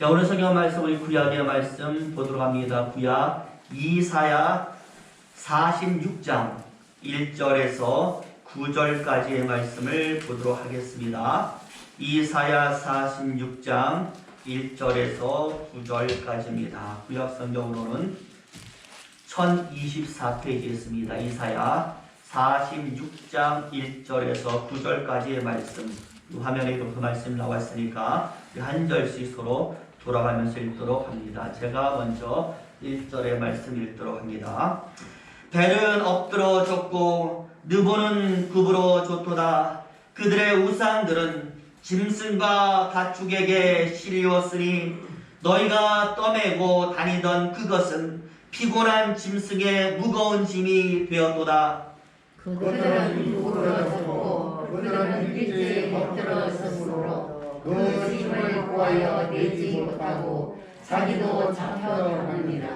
자, 오늘 성경 말씀 우리 구약의 말씀 보도록 합니다. 구약 이사야 46장 1절에서 9절까지의 말씀을 보도록 하겠습니다. 이사야 46장 1절에서 9절까지입니다. 구약 성경으로는 1024페이지에 있습니다. 이사야 46장 1절에서 9절까지의 말씀, 화면에도 그 말씀 나와 있으니까 한 절씩 서로 돌아가면서 읽도록 합니다. 제가 먼저 1절의 말씀 읽도록 합니다. 벨은 엎드러 졌고 느보는 굽으러 졌도다. 그들의 우상들은 짐승과 가축에게 실리웠으니 너희가 떠매고 다니던 그것은 피곤한 짐승의 무거운 짐이 되었도다. 그들은 누그러졌고 그들은 일찍 엎드러졌으므로 그 짐을 구하여 내지 못하고 자기도 잡혀갑니다.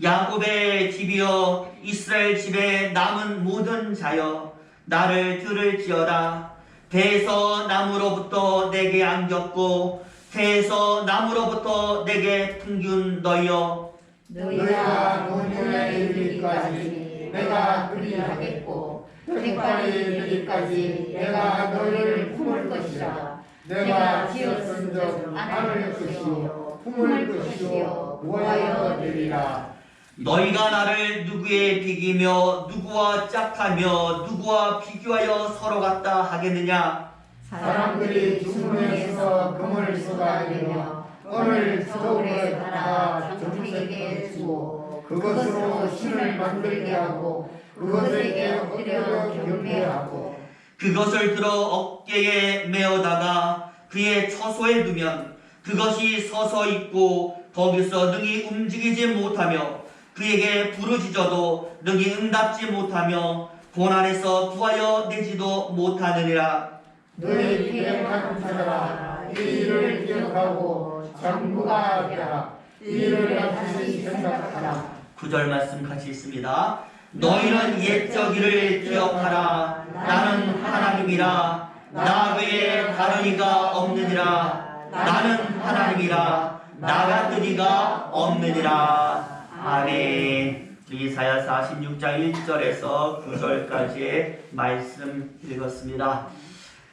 야곱의 집이여 이스라엘 집에 남은 모든 자여 나를 들을지어다. 배에서 나무로부터 내게 안겼고 태에서 나무로부터 내게 풍긴 너희여 너희가 노년에 이르기까지 내가 그리하겠고 색깔이 이르기까지 내가 너희를 품을 것이라. 내가 지었은 적 안을 것이요 품을 것이요 모하여 되리라. 너희가 나를 누구에 비기며 누구와 짝하며 누구와 비교하여 서로 같다 하겠느냐? 사람들이 주문에서 금을 쏟아내며 은을 서울에 달아 정직에게 주고 그것으로 신을 만들게 하고 그것에게 엎드려 경배하고 그것을 들어 어깨에 메어다가 그의 처소에 두면 그것이 서서 있고 거기서 능히 움직이지 못하며 그에게 부르짖어도 능히 응답지 못하며 고난에서 구하여 내지도 못하느니라. 너희 비행하는 자들아 이 일을 기억하고 장부가 되라. 이 일을 다시 생각하라. 9절 말씀 같이 있습니다. 너희는 옛적 일을 기억하라. 나는 하나님이라. 나 외에 다른 이가 없느니라. 나는 하나님이라. 나 같은 이가 없느니라. 아멘. 이사야 46장 1절에서 9절까지의 말씀 읽었습니다.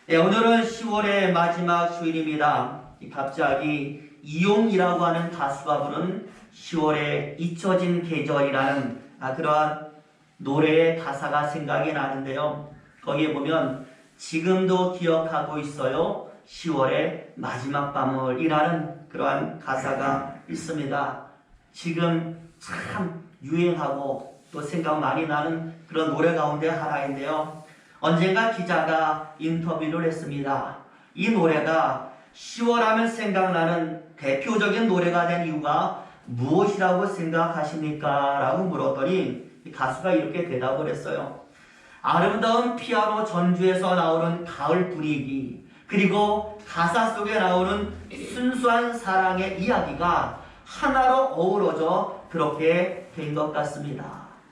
네, 오늘은 10월의 마지막 주일입니다. 갑자기 이용이라고 하는 가수가 부른 10월의 잊혀진 계절이라는 그러한 노래의 가사가 생각이 나는데요. 거기에 보면 지금도 기억하고 있어요. 10월의 마지막 밤을 이라는 그러한 가사가 있습니다. 지금 참 유행하고 또 생각 많이 나는 그런 노래 가운데 하나인데요. 언젠가 기자가 인터뷰를 했습니다. 이 노래가 10월 하면 생각나는 대표적인 노래가 된 이유가 무엇이라고 생각하십니까? 라고 물었더니 가수가 이렇게 대답을 했어요. 아름다운 피아노 전주에서 나오는 가을 분위기, 그리고 가사 속에 나오는 순수한 사랑의 이야기가 하나로 어우러져 그렇게 된 것 같습니다.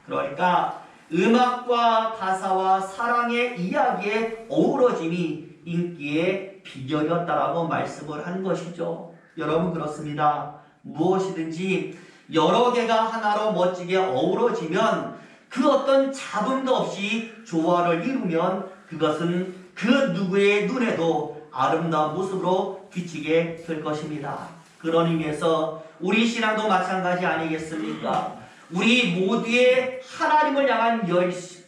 그러니까 음악과 가사와 사랑의 이야기의 어우러짐이 인기의 비결이었다라고 말씀을 한 것이죠. 여러분 그렇습니다. 무엇이든지 여러 개가 하나로 멋지게 어우러지면 그 어떤 잡음도 없이 조화를 이루면 그것은 그 누구의 눈에도 아름다운 모습으로 비치게 될 것입니다. 그런 의미에서 우리 신앙도 마찬가지 아니겠습니까? 우리 모두의 하나님을 향한 열심,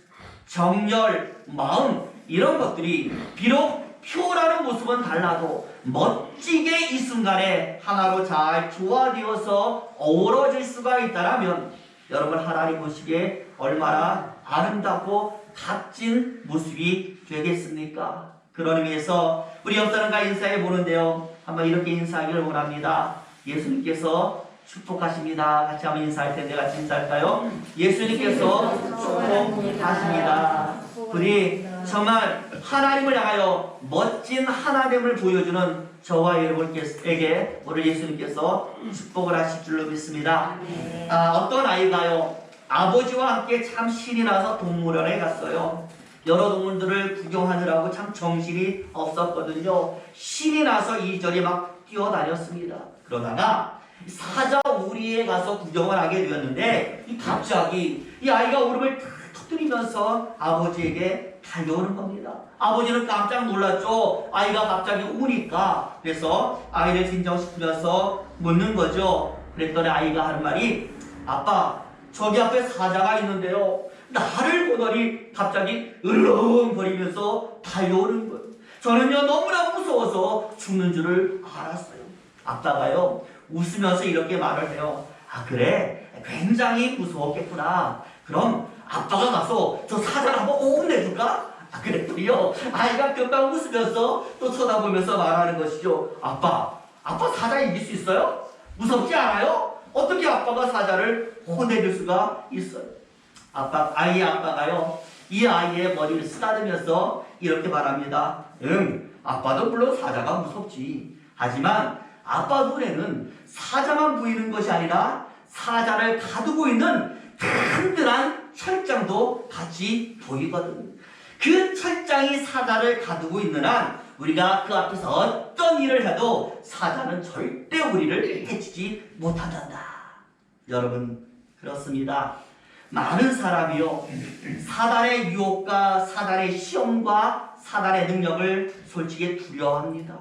정열, 마음 이런 것들이 비록 표라는 모습은 달라도 멋지게 이 순간에 하나로 잘 조화되어서 어우러질 수가 있다면 여러분 하나님 보시기에 얼마나 아름답고 값진 모습이 되겠습니까? 그런 의미에서 우리 옆 사람과 인사해 보는데요. 한번 이렇게 인사하기를 원합니다. 예수님께서 축복하십니다. 같이 한번 인사할 텐데 같이 인사할까요? 예수님께서 축복하십니다. 우리 정말 하나님을 향하여 멋진 하나님을 보여주는 저와 여러분에게 오늘 예수님께서 축복을 하실 줄로 믿습니다. 어떤 아이가요, 아버지와 함께 참 신이 나서 동물원에 갔어요. 여러 동물들을 구경하느라고 참 정신이 없었거든요. 신이 나서 이리저리 막 뛰어다녔습니다. 그러다가 사자 우리에 가서 구경을 하게 되었는데 갑자기 이 아이가 울음을 탁 터뜨리면서 아버지에게 달려오는 겁니다. 아버지는 깜짝 놀랐죠. 아이가 갑자기 우니까. 그래서 아이를 진정시키면서 묻는 거죠. 그랬더니 아이가 하는 말이, 아빠, 저기 앞에 사자가 있는데요, 나를 보더니 갑자기 으르렁거리면서 달려오는 거예요. 저는요 너무나 무서워서 죽는 줄을 알았어요. 아빠가요 웃으면서 이렇게 말을 해요. 아, 그래? 굉장히 무서웠겠구나. 그럼 아빠가 가서 저 사자를 한번 혼내줄까? 아, 그랬더니요 아이가 금방 웃으면서 또 쳐다보면서 말하는 것이죠. 아빠 사자 이길 수 있어요? 무섭지 않아요? 어떻게 아빠가 사자를 혼내줄 수가 있어요? 아이의 아빠가요 이 아이의 머리를 쓰다듬으면서 이렇게 말합니다. 아빠도 물론 사자가 무섭지. 하지만 아빠 눈에는 사자만 보이는 것이 아니라 사자를 가두고 있는 든든한 철장도 같이 보이거든. 그 철장이 사자를 가두고 있는 한 우리가 그 앞에서 어떤 일을 해도 사자는 절대 우리를 해치지 못한단다. 여러분, 그렇습니다. 많은 사람이요 사단의 유혹과 사단의 시험과 사단의 능력을 솔직히 두려워합니다.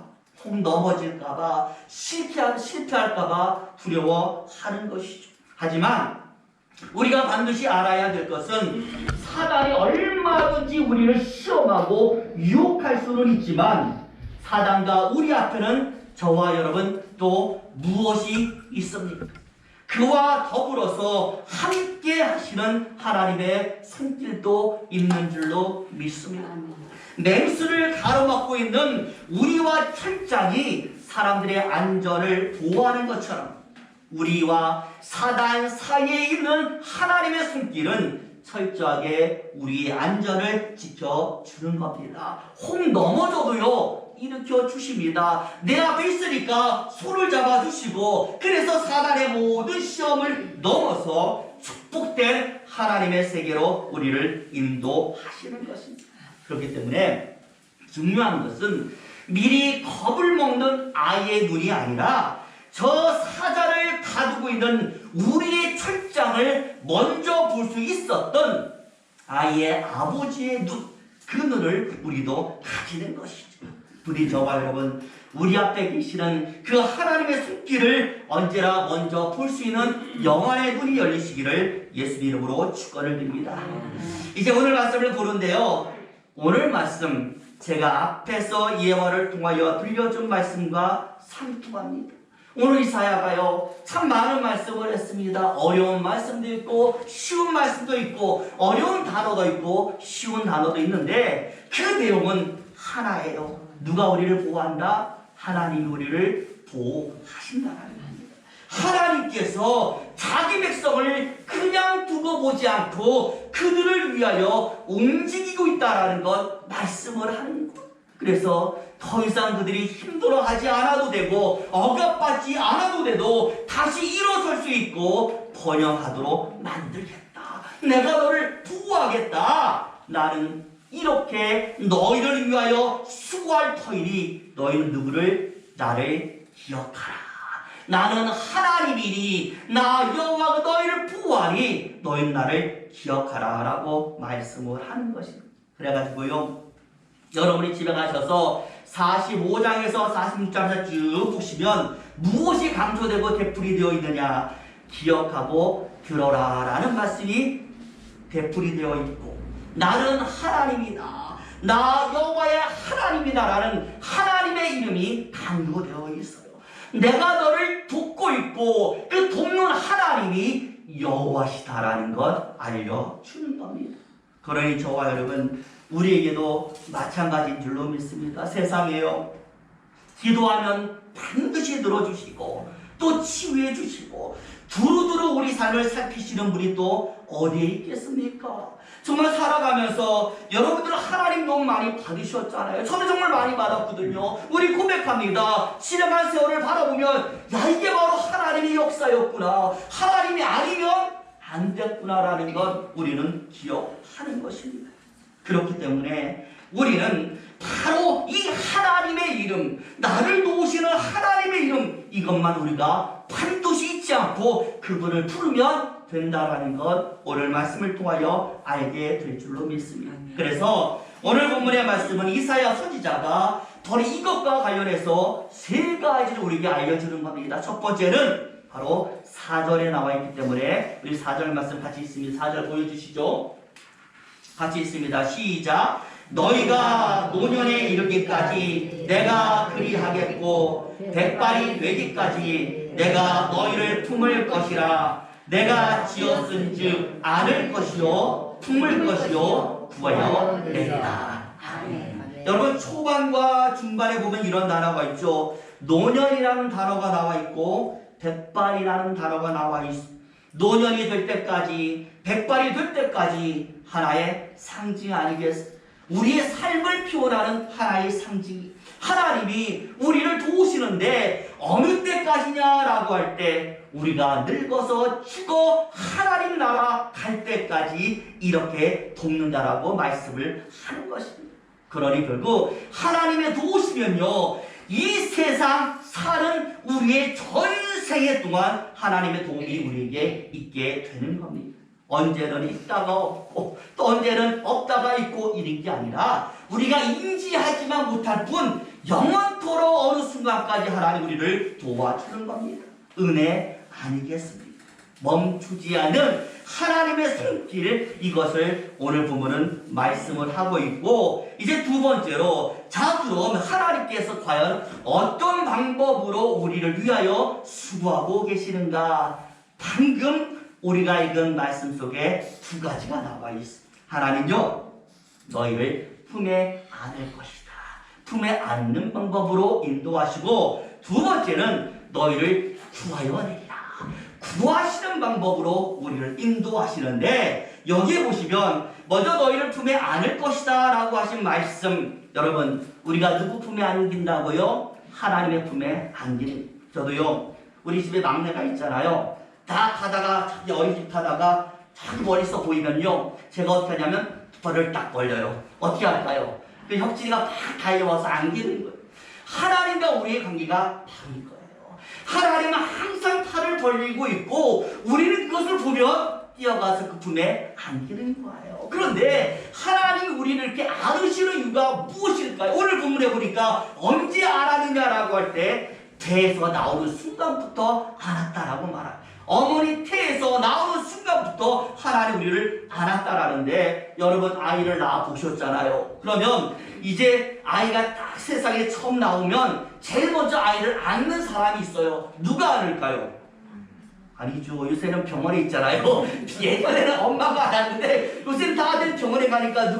혹 넘어질까봐, 실패할까봐 두려워하는 것이죠. 하지만 우리가 반드시 알아야 될 것은 사단이 얼마든지 우리를 시험하고 유혹할 수는 있지만 사단과 우리 앞에는 저와 여러분 또 무엇이 있습니까? 그와 더불어서 함께 하시는 하나님의 손길도 있는 줄로 믿습니다. 맹수를 가로막고 있는 우리와 철장이 사람들의 안전을 보호하는 것처럼 우리와 사단 사이에 있는 하나님의 손길은 철저하게 우리의 안전을 지켜주는 겁니다. 혹 넘어져도요 일으켜 주십니다. 내 앞에 있으니까 손을 잡아주시고, 그래서 사단의 모든 시험을 넘어서 축복된 하나님의 세계로 우리를 인도하시는 것입니다. 그렇기 때문에 중요한 것은 미리 겁을 먹는 아이의 눈이 아니라 저 사자를 가두고 있는 우리의 철장을 먼저 볼 수 있었던 아이의 아버지의 눈, 그 눈을 우리도 가지는 것이죠. 부디 저와 여러분, 우리 앞에 계시는 그 하나님의 손길을 언제나 먼저 볼 수 있는 영안의 눈이 열리시기를 예수님 이름으로 축원을 드립니다. 이제 오늘 말씀을 보는데요, 오늘 말씀 제가 앞에서 예화를 통하여 들려준 말씀과 상통합니다. 오늘 이사야가요 참 많은 말씀을 했습니다. 어려운 말씀도 있고 쉬운 말씀도 있고 어려운 단어도 있고 쉬운 단어도 있는데 그 내용은 하나예요. 누가 우리를 보호한다? 하나님이 우리를 보호하신다는 겁니다. 하나님께서 자기 백성을 그냥 두고 보지 않고 그들을 위하여 움직이고 있다는 것 말씀을 하는 것. 그래서 더 이상 그들이 힘들어하지 않아도 되고 억압받지 않아도 돼도 다시 일어설 수 있고 번영하도록 만들겠다. 내가 너를 보호하겠다. 나는 이렇게 너희를 위하여 수고할 터이니 너희는 누구를? 나를 기억하라. 나는 하나님이니 나 여호와가 너희를 보호하니 너희는 나를 기억하라 라고 말씀을 하는 것입니다. 그래가지고요 여러분이 집에 가셔서 45장에서 46장에서 쭉 보시면 무엇이 강조되고 되풀이되어 있느냐, 기억하고 들어라 라는 말씀이 되풀이되어 있고, 나는 하나님이다, 나 여호와의 하나님이다 라는 하나님의 이름이 강조되어 있어요. 내가 너를 돕고 있고 그 돕는 하나님이 여호와시다라는 것 알려주는 겁니다. 그러니 저와 여러분, 우리에게도 마찬가지인 줄로 믿습니다. 세상에요 기도하면 반드시 들어주시고 또 치유해 주시고 두루두루 우리 삶을 살피시는 분이 또 어디에 있겠습니까? 정말 살아가면서 여러분들은 하나님 너무 많이 받으셨잖아요. 저는 정말 많이 받았거든요. 우리 고백합니다. 지나간 세월을 바라보면 야, 이게 바로 하나님의 역사였구나, 하나님이 아니면 안 됐구나라는 것 우리는 기억하는 것입니다. 그렇기 때문에 우리는 바로 이 하나님의 이름, 나를 도우시는 하나님의 이름, 이것만 우리가 반드시 잊지 않고 그분을 부르면 된다라는 것 오늘 말씀을 통하여 알게 될 줄로 믿습니다. 그래서 오늘 본문의 말씀은 이사야 선지자가 바로 이것과 관련해서 세 가지를 우리에게 알려주는 겁니다. 첫 번째는 바로 4절에 나와 있기 때문에 우리 4절 말씀 같이 있습니다. 4절 보여주시죠. 같이 있습니다. 시작. 너희가 노년에 이르기까지 내가 그리하겠고 백발이 되기까지 내가 너희를 품을 것이라. 내가 지었은즉 안을 것이요 품을 것이요 구하여 내리라. 여러분 초반과 중반에 보면 이런 단어가 있죠. 노년이라는 단어가 나와 있고 백발이라는 단어가 나와 있습니다. 노년이 될 때까지, 백발이 될 때까지 하나의 상징 아니겠습니까? 우리의 삶을 표현하는 하나의 상징. 하나님이 우리를 도우시는데 어느 때까지냐라고 할 때 우리가 늙어서 죽어 하나님 나라 갈 때까지 이렇게 돕는다라고 말씀을 하는 것입니다. 그러니 결국 하나님의 도우시면요, 이 세상 사는 우리의 전생에 동안 하나님의 도움이 우리에게 있게 되는 겁니다. 언제는 있다가 없고 또 언제는 없다가 있고 이런 게 아니라 우리가 인지하지만 못할 뿐 영원토록 어느 순간까지 하나님 우리를 도와주는 겁니다. 은혜 아니겠습니까? 멈추지 않는 하나님의 손길, 이것을 오늘 보면은 말씀을 하고 있고, 이제 두 번째로, 자 그럼 하나님께서 과연 어떤 방법으로 우리를 위하여 수고하고 계시는가? 방금 우리가 읽은 말씀 속에 두 가지가 나와 있습니다. 하나님요, 너희를 품에 안을 것이다. 품에 안는 방법으로 인도하시고, 두 번째는 너희를 구하여 내리라. 구하시는 방법으로 우리를 인도하시는데, 여기에 보시면 먼저 너희를 품에 안을 것이다 라고 하신 말씀, 여러분 우리가 누구 품에 안긴다고요? 하나님의 품에 안기는. 저도요, 우리 집에 막내가 있잖아요. 다 가다가 자기 어린이집 타다가 자기 머리 써 보이면요, 제가 어떻게 하냐면 팔을 딱 벌려요. 어떻게 할까요? 그 혁진이가 막 달려와서 안기는 거예요. 하나님과 우리의 관계가 바로 이거예요. 하나님은 항상 팔을 벌리고 있고 우리는 그것을 보면 뛰어가서 그 품에 안기는 거예요. 그런데 하나님이 우리를 이렇게 안으시는 이유가 무엇일까요? 오늘 본문에 보니까 언제 안았느냐라고 할 때 태에서 나오는 순간부터 안았다라고 말합니다. 어머니 태에서 나오는 순간부터 하나님 우리를 안았다라는데, 여러분 아이를 낳아 보셨잖아요. 그러면 이제 아이가 딱 세상에 처음 나오면 제일 먼저 아이를 안는 사람이 있어요. 누가 안을까요? 아니죠. 요새는 병원에 있잖아요. 예전에는 엄마가 안았는데 요새는 다들 병원에 가니까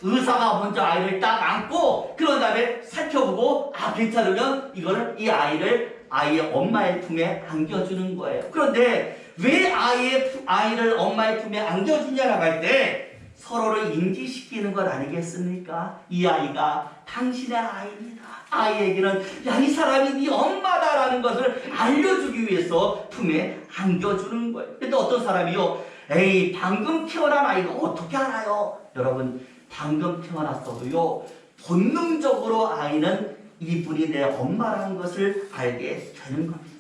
의사가 먼저 아이를 딱 안고 그런 다음에 살펴보고 괜찮으면 이거를 이 아이의 엄마의 품에 안겨주는 거예요. 그런데 왜 아이를 엄마의 품에 안겨주냐라고 할 때 서로를 인지시키는 것 아니겠습니까? 이 아이가 당신의 아이입니다. 아이에게는 이 사람이 네 엄마다라는 것을 알려주기 위해서 품에 안겨주는 거예요. 근데 어떤 사람이요, 에이 방금 태어난 아이가 어떻게 알아요? 여러분 방금 태어났어도요, 본능적으로 아이는 이분이 내 엄마라는 것을 알게 되는 겁니다.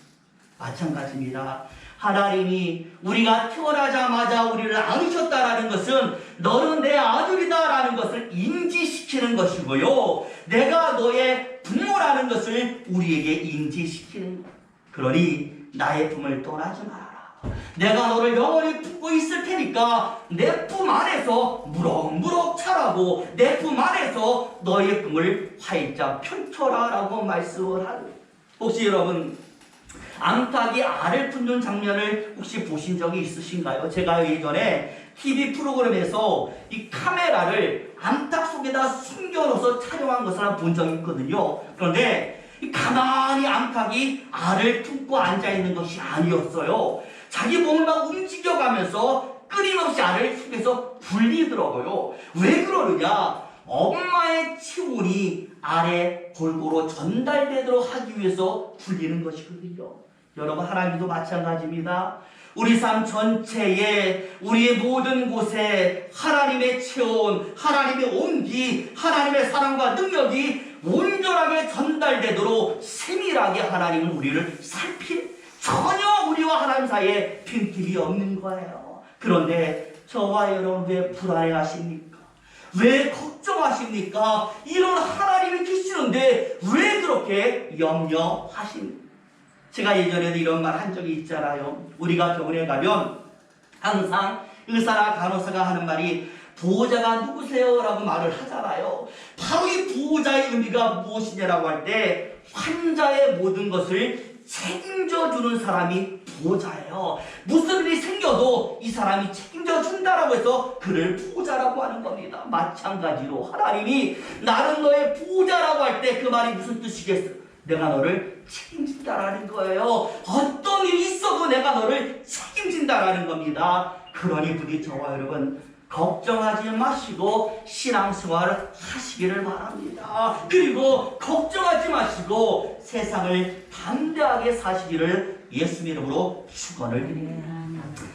마찬가지입니다. 하나님이 우리가 태어나자마자 우리를 안으셨다라는 것은 너는 내 아들이다라는 것을 인지시키는 것이고요, 내가 너의 부모라는 것을 우리에게 인지시키는 것. 그러니 나의 품을 떠나지 말아라. 내가 너를 영원히 품고 있을 테니까 내 품 안에서 무럭무럭 자라고 내 품 안에서 너의 꿈을 활짝 펼쳐라 라고 말씀을 하는. 혹시 여러분 암탉이 알을 품는 장면을 혹시 보신 적이 있으신가요? 제가 예전에 TV 프로그램에서 이 카메라를 암탉 속에다 숨겨놓아서 촬영한 것을 본 적이 있거든요. 그런데 가만히 암탉이 알을 품고 앉아있는 것이 아니었어요. 자기 몸을 막 움직여가면서 끊임없이 알을 속에서 굴리더라고요. 왜 그러느냐? 엄마의 체온이 알에 골고루 전달되도록 하기 위해서 굴리는 것이거든요. 여러분, 하나님도 마찬가지입니다. 우리 삶 전체에, 우리의 모든 곳에 하나님의 체온, 하나님의 온기, 하나님의 사랑과 능력이 온전하게 전달되도록 세밀하게 하나님은 우리를 전혀 우리와 하나님 사이에 빈틈이 없는 거예요. 그런데 저와 여러분, 왜 불안해하십니까? 왜 걱정하십니까? 이런 하나님이 계시는데 왜 그렇게 염려하십니까? 제가 예전에도 이런 말 한 적이 있잖아요. 우리가 병원에 가면 항상 의사나 간호사가 하는 말이 보호자가 누구세요? 라고 말을 하잖아요. 바로 이 보호자의 의미가 무엇이냐라고 할 때 환자의 모든 것을 책임져주는 사람이 보호자예요. 무슨 일이 생겨도 이 사람이 책임져준다라고 해서 그를 보호자라고 하는 겁니다. 마찬가지로 하나님이 나는 너의 보호자라고 할 때 그 말이 무슨 뜻이겠어요? 내가 너를 책임진다라는 거예요. 어떤 일이 있어도 내가 너를 책임진다라는 겁니다. 그러니 부디 저와 여러분 걱정하지 마시고 신앙생활을 하시기를 바랍니다. 그리고 걱정하지 마시고 세상을 담대하게 사시기를 예수님 이름으로 축원을 드립니다.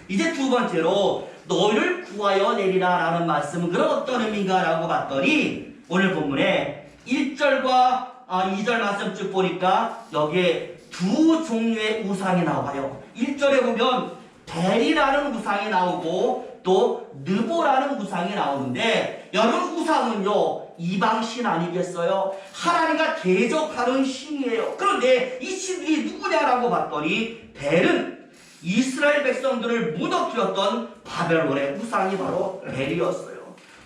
이제 두 번째로 너희를 구하여 내리라 라는 말씀은 그런 어떤 의미인가 라고 봤더니 오늘 본문에 1절과 2절 말씀 쭉 보니까 여기에 두 종류의 우상이 나와요. 1절에 보면 벨이라는 우상이 나오고 또 느보라는 우상이 나오는데 여러분, 우상은요 이방신 아니겠어요? 하나님과 대적하는 신이에요. 그런데 이 신들이 누구냐라고 봤더니 벨은 이스라엘 백성들을 무너뜨렸던 바벨론의 우상이 바로 벨이었어요.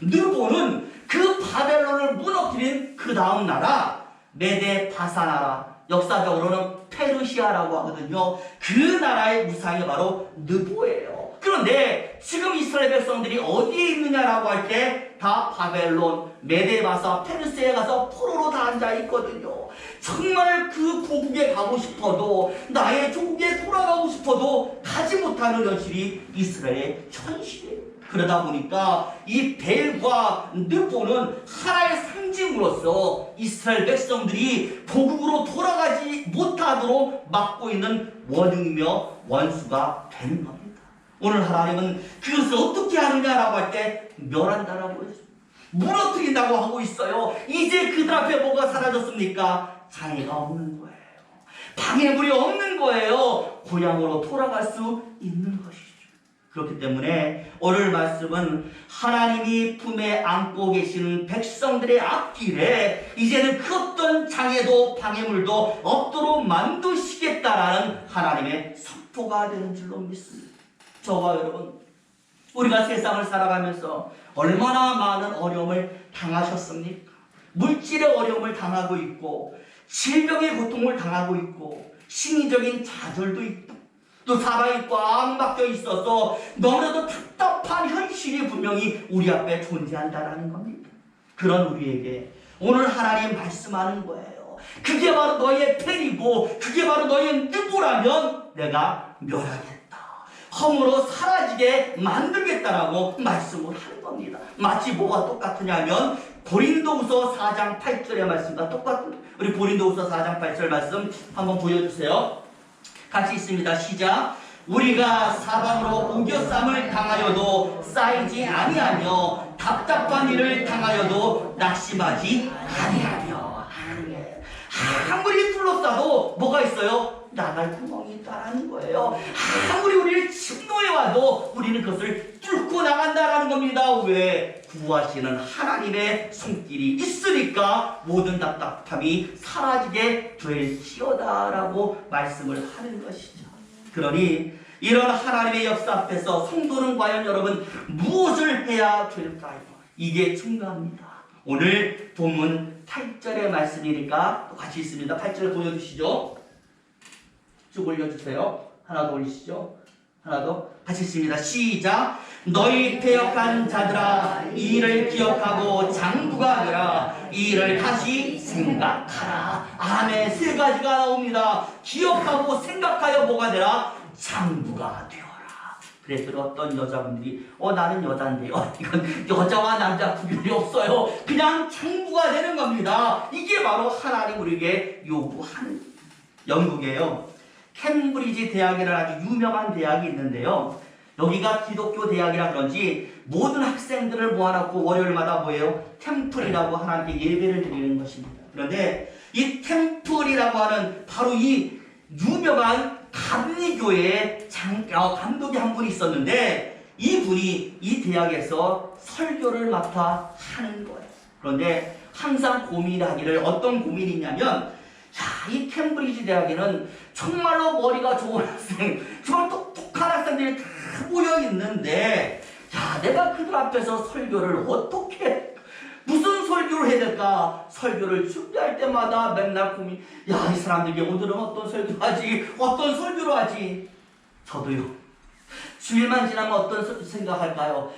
느보는 그 바벨론을 무너뜨린 그 다음 나라 메데 바사 나라, 역사적으로는 페르시아라고 하거든요. 그 나라의 우상이 바로 느보예요. 그런데 지금 이스라엘 백성들이 어디에 있느냐라고 할 때 다 바벨론, 메데바사, 페르시아에 가서 포로로 다 앉아있거든요. 정말 그 고국에 가고 싶어도, 나의 조국에 돌아가고 싶어도 가지 못하는 현실이 이스라엘의 현실이에요. 그러다 보니까 이 벨과 느보는 하나의 상징으로서 이스라엘 백성들이 고국으로 돌아가지 못하도록 막고 있는 원흉이며 원수가 되는 겁니다. 오늘 하나님은 그것을 어떻게 하느냐라고 할 때 멸한다라고 했어요. 무너뜨린다고 하고 있어요. 이제 그들 앞에 뭐가 사라졌습니까? 장애가 없는 거예요. 방해물이 없는 거예요. 고향으로 돌아갈 수 있는 것이죠. 그렇기 때문에 오늘 말씀은 하나님이 품에 안고 계시는 백성들의 앞길에 이제는 그 어떤 장애도 방해물도 없도록 만드시겠다라는 하나님의 선포가 되는 줄로 믿습니다. 저와 여러분, 우리가 세상을 살아가면서 얼마나 많은 어려움을 당하셨습니까? 물질의 어려움을 당하고 있고 질병의 고통을 당하고 있고 심리적인 좌절도 있고 또 사랑이 꽉 막혀 있어서 너무나도 답답한 현실이 분명히 우리 앞에 존재한다는 겁니다. 그런 우리에게 오늘 하나님 말씀하는 거예요. 그게 바로 너의 벨이고 그게 바로 너의 느보라면 내가 멸하겠다. 허물로 사라지게 만들겠다라고 말씀을 하는 겁니다. 마치 뭐가 똑같으냐면 고린도후서 4장 8절의 말씀과 똑같은 우리 고린도후서 4장 8절 말씀 한번 보여주세요. 같이 있습니다. 시작. 우리가 사방으로 우겨쌈을 당하여도 쌓이지 아니하며 답답한 일을 당하여도 낙심하지 아니하며. 아무리 둘러싸도 뭐가 있어요? 나갈 구멍이 있다는 거예요. 아무리 우리를 침노해 와도 우리는 그것을 뚫고 나간다는 겁니다. 왜? 구하시는 하나님의 손길이 있으니까 모든 답답함이 사라지게 될지어다라고 말씀을 하는 것이죠. 그러니 이런 하나님의 역사 앞에서 성도는 과연 여러분 무엇을 해야 될까요? 이게 중요합니다. 오늘 본문 8절의 말씀이니까 또 같이 있습니다. 8절 보여주시죠. 쭉 올려주세요. 하나 더 올리시죠. 하나 더 같이 있습니다. 시작. 너희 패역한 자들아 이 일을 기억하고 장구가 되라. 이 일을 다시 생각하라. 아멘. 세 가지가 나옵니다. 기억하고 생각하여 뭐가 되라? 장구가 되어라. 그래서 어떤 여자분들이 나는 여잔데요. 이건 여자와 남자 구별이 없어요. 그냥 장구가 되는 겁니다. 이게 바로 하나님 우리에게 요구하는 영국에요. 캠브리지 대학이라는 아주 유명한 대학이 있는데요. 여기가 기독교 대학이라 그런지 모든 학생들을 모아놓고 월요일마다 뭐예요? 템플이라고 하나님께 예배를 드리는 것입니다. 그런데 이 템플이라고 하는 바로 이 유명한 감리교회의 감독이 한 분이 있었는데 이분이 이 대학에서 설교를 맡아 하는 거예요. 그런데 항상 고민하기를 어떤 고민이 있냐면 이 캠브리지 대학에는 정말로 머리가 좋은 학생, 정말 똑똑한 학생들이 다 모여 있는데 내가 그들 앞에서 설교를 어떻게 무슨 설교를 해야 될까? 설교를 준비할 때마다 맨날 고민. 이 사람들에게 오늘은 어떤 설교하지? 어떤 설교를 하지? 저도요. 주일만 지나면 어떤 생각할까요?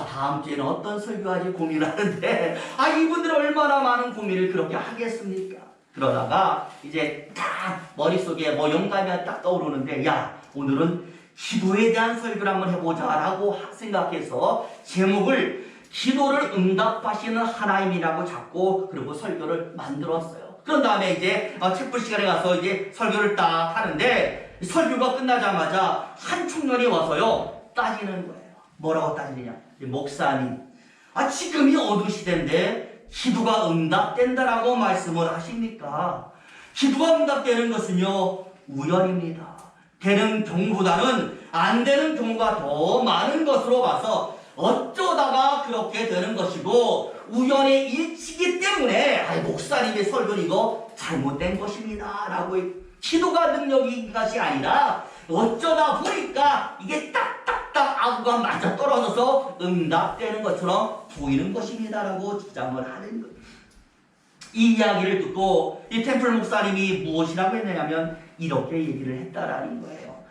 다음 주에는 어떤 설교하지 고민하는데 이분들은 얼마나 많은 고민을 그렇게 하겠습니까? 그러다가 이제 딱 머릿속에 영감이 딱 떠오르는데 오늘은 기도에 대한 설교를 한번 해보자 라고 생각해서 제목을 기도를 응답하시는 하나님이라고 잡고 그리고 설교를 만들었어요. 그런 다음에 이제 책불 시간에 가서 이제 설교를 딱 하는데 설교가 끝나자마자 한 청년이 와서요 따지는 거예요. 뭐라고 따지느냐? 목사님, 지금이 어느 시대인데 기도가 응답된다라고 말씀을 하십니까? 기도가 응답되는 것은요 우연입니다. 되는 경우보다는 안 되는 경우가 더 많은 것으로 봐서 어쩌다가 그렇게 되는 것이고 우연의 일치기 때문에 목사님의 설교는 이거 잘못된 것입니다 라고 기도가 능력인 것이 아니라 어쩌다 보니까 이게 딱딱딱 아구가 맞아 떨어져서 응답되는 것처럼 보이는 것입니다 라고 주장을 하는 거예요. 이 이야기를 듣고 이 템플 목사님이 무엇이라고 했느냐면 이렇게 얘기를 했다라는 거예요.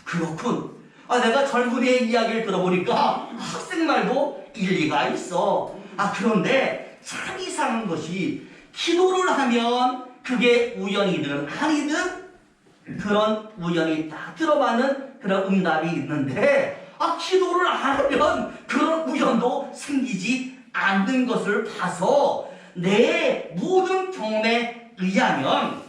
그렇군. 내가 젊은이의 이야기를 들어보니까 학생 말도 일리가 있어. 그런데 참 이상한 것이 기도를 하면 그게 우연이든 아니든 그런 우연이 딱 들어가는 그런 응답이 있는데 기도를 안 하면 그런 우연도 생기지 않는 것을 봐서 내 모든 경험에 의하면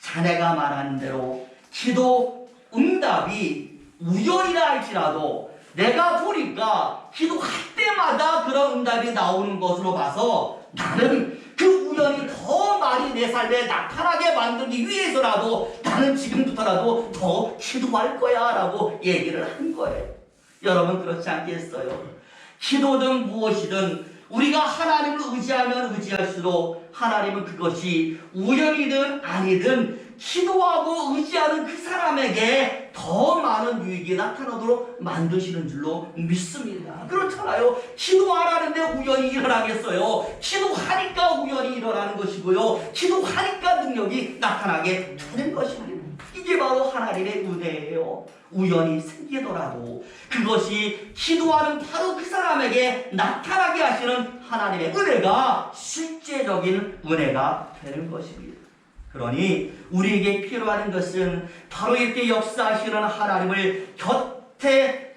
자네가 말하는 대로 기도 응답이 우연이라 할지라도 내가 보니까 기도할 때마다 그런 응답이 나오는 것으로 봐서 나는 그 우연이 더 많이 내 삶에 나타나게 만들기 위해서라도 나는 지금부터라도 더 기도할 거야 라고 얘기를 한 거예요. 여러분 그렇지 않겠어요? 기도든 무엇이든 우리가 하나님을 의지하면 의지할수록 하나님은 그것이 우연이든 아니든 기도하고 의지하는 그 사람에게 더 많은 유익이 나타나도록 만드시는 줄로 믿습니다. 그렇잖아요. 기도 안 하는데 우연이 일어나겠어요. 기도하니까 우연이 일어나는 것이고요. 기도하니까 능력이 나타나게 되는 것입니다. 이게 바로 하나님의 은혜예요. 우연이 생기더라도 그것이 기도하는 바로 그 사람에게 나타나게 하시는 하나님의 은혜가 실제적인 은혜가 되는 것입니다. 그러니 우리에게 필요한 것은 바로 이렇게 역사하시는 하나님을 곁에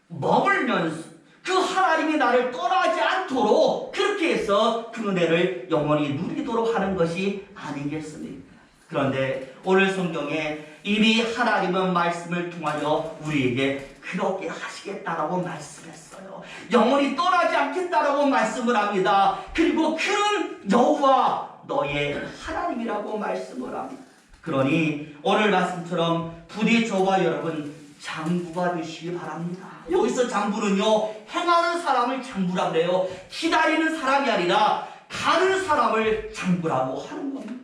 머물면서 그 하나님이 나를 떠나지 않도록 그렇게 해서 그 은혜를 영원히 누리도록 하는 것이 아니겠습니까? 그런데 오늘 성경에 이미 하나님은 말씀을 통하여 우리에게 그렇게 하시겠다라고 말씀했어요. 영원히 떠나지 않겠다라고 말씀을 합니다. 그리고 그는 여호와 너의 하나님이라고 말씀을 합니다. 그러니 오늘 말씀처럼 부디 저와 여러분 장부가 되시기 바랍니다. 여기서 장부는요 행하는 사람을 장부라 그래요. 기다리는 사람이 아니라 가는 사람을 장부라고 하는 겁니다.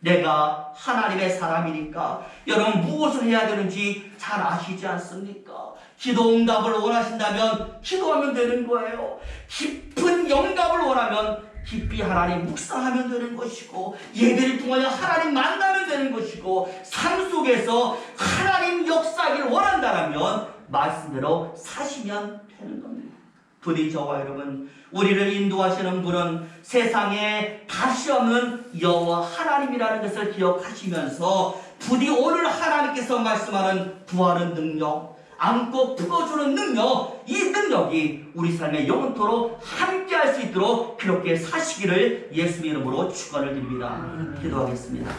내가 하나님의 사람이니까 여러분 무엇을 해야 되는지 잘 아시지 않습니까? 기도 응답을 원하신다면 기도하면 되는 거예요. 깊은 영감을 원하면 깊이 하나님 묵상하면 되는 것이고 예배를 통하여 하나님 만나면 되는 것이고 삶 속에서 하나님 역사하기를 원한다면 말씀대로 사시면 되는 겁니다. 부디 저와 여러분 우리를 인도하시는 분은 세상에 다시 없는 여호와 하나님이라는 것을 기억하시면서 부디 오늘 하나님께서 말씀하는 구하는 능력, 안고 풀어주는 능력, 이 능력이 우리 삶에 영원토록 함께할 수 있도록 그렇게 사시기를 예수 이름으로 축원을 드립니다. 기도하겠습니다.